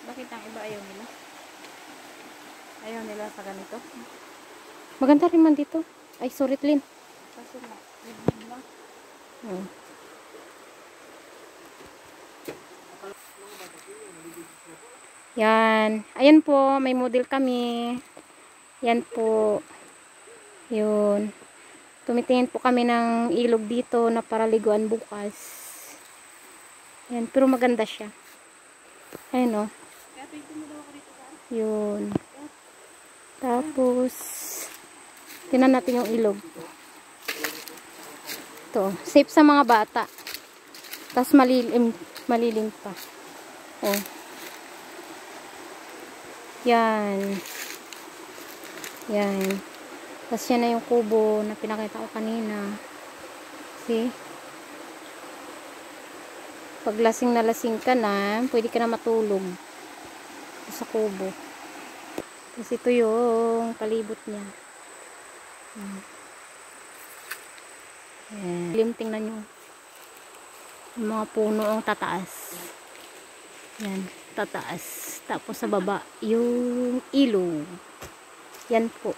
Bakit ang iba ayaw nila? Ayaw nila sa ganito? Maganda rin man dito. Ay, sorry, Lin. Kasi na, libig lang. Hmm. Yan. Ayan po, may model kami. Yan po. Yun. Tumitingin po kami ng ilog dito na para liguan bukas. Yan, pero maganda siya. Ayan o. Yun. Tapos, tinan natin yung ilog. Ito. Safe sa mga bata. Tapos malilim pa. Oh. Yan. Yan. Tapos yan na yung kubo na pinakita ko kanina. See? Pag lasing na lasing ka na, pwede ka na matulog sa kubo. Tapos ito yung palibot niya. Yan. Tingnan nyo. Yung mga puno ang tataas. Yan. Tataas. Tapos sa baba, yung ilog. Yan po.